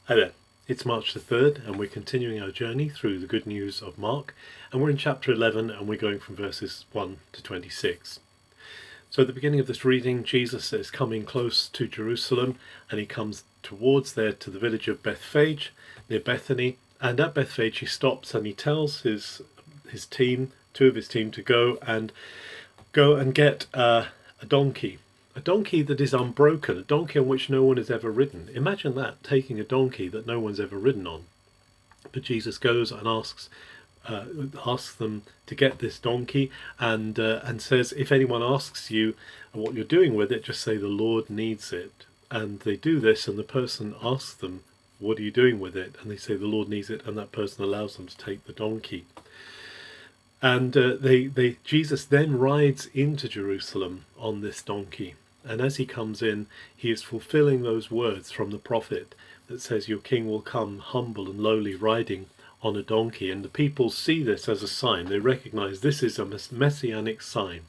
Hi there, it's March the 3rd and we're continuing our journey through the good news of Mark, and we're in chapter 11 and we're going from verses 1 to 26. So at the beginning of this reading, Jesus is coming close to Jerusalem and he comes towards there to the village of Bethphage near Bethany, and at Bethphage he stops and he tells his team, two of his team, to go and get a donkey. A donkey that is unbroken, a donkey on which no one has ever ridden. Imagine that, taking a donkey that no one's ever ridden on. But Jesus goes and asks them to get this donkey, and says, if anyone asks you what you're doing with it, just say the Lord needs it. And they do this, and the person asks them, what are you doing with it? And they say the Lord needs it, and that person allows them to take the donkey. And Jesus then rides into Jerusalem on this donkey. And as he comes in, he is fulfilling those words from the prophet that says, your king will come humble and lowly, riding on a donkey. And the people see this as a sign. They recognize this is a messianic sign.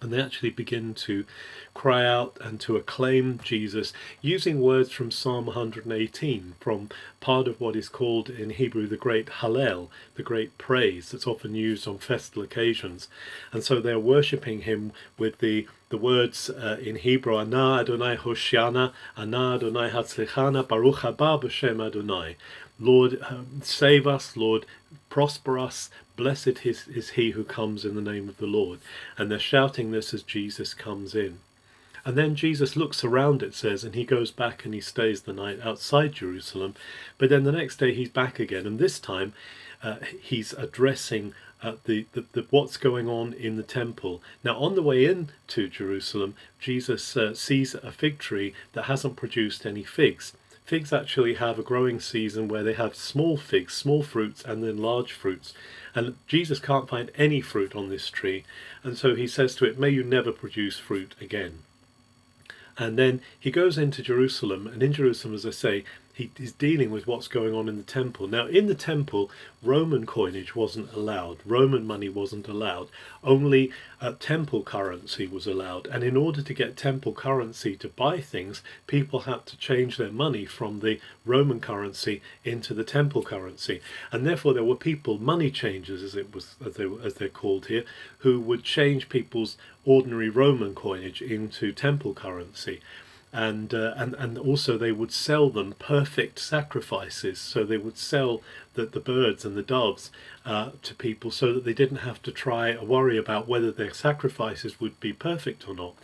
And they actually begin to cry out and to acclaim Jesus using words from Psalm 118, from part of what is called in Hebrew the great Hallel, the great praise that's often used on festal occasions. And so they're worshipping him with the words in Hebrew, Ana Adonai Hoshiana, Ana Adonai Hatzlichana, Baruch haba b'shem Adonai. Lord, save us, Lord, prosper us, blessed is he who comes in the name of the Lord. And they're shouting this as Jesus comes in. And then Jesus looks around, it says, and he goes back and he stays the night outside Jerusalem. But then the next day he's back again, and this time he's addressing the what's going on in the temple. Now, on the way into Jerusalem, Jesus sees a fig tree that hasn't produced any figs. Figs actually have a growing season where they have small figs, small fruits, and then large fruits. And Jesus can't find any fruit on this tree. And so he says to it, may you never produce fruit again. And then he goes into Jerusalem, and in Jerusalem, as I say, he's dealing with what's going on in the temple. Now, in the temple, Roman coinage wasn't allowed. Roman money wasn't allowed. Only temple currency was allowed. And in order to get temple currency to buy things, people had to change their money from the Roman currency into the temple currency. And therefore, there were people, money changers, as they're called here, who would change people's ordinary Roman coinage into temple currency. And also they would sell them perfect sacrifices. So they would sell the birds and the doves to people so that they didn't have to try or worry about whether their sacrifices would be perfect or not.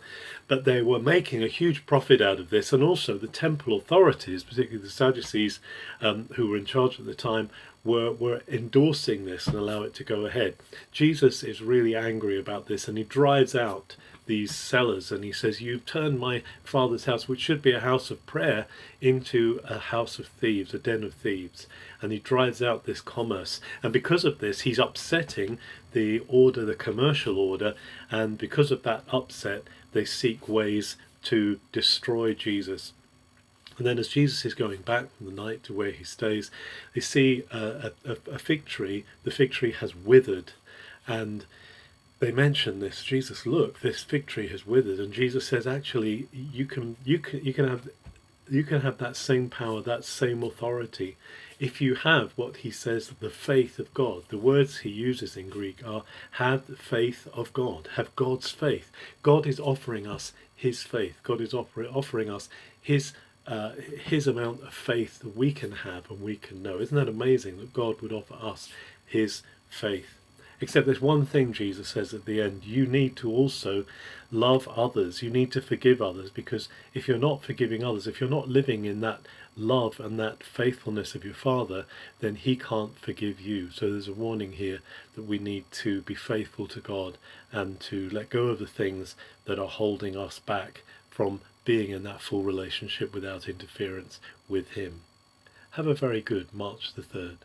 But they were making a huge profit out of this, and also the temple authorities, particularly the Sadducees who were in charge at the time, were endorsing this and allow it to go ahead. Jesus is really angry about this, and he drives out these sellers, and he says, you've turned my father's house, which should be a house of prayer, into a house of thieves, a den of thieves. And he drives out this commerce, and because of this he's upsetting the order, the commercial order, and because of that upset they seek ways to destroy Jesus. And then as Jesus is going back from the night to where he stays, they see a fig tree. The fig tree has withered, and they mention this. Jesus, look, this fig tree has withered. And Jesus says, actually, you can have that same power, that same authority, if you have what he says, the faith of God. The words he uses in Greek are, have the faith of God, have God's faith. God is offering us his faith. God is offering us his amount of faith that we can have and we can know. Isn't that amazing that God would offer us his faith? Except there's one thing Jesus says at the end, you need to also love others. You need to forgive others, because if you're not forgiving others, if you're not living in that love and that faithfulness of your Father, then he can't forgive you. So there's a warning here that we need to be faithful to God and to let go of the things that are holding us back from being in that full relationship without interference with him. Have a very good March the 3rd.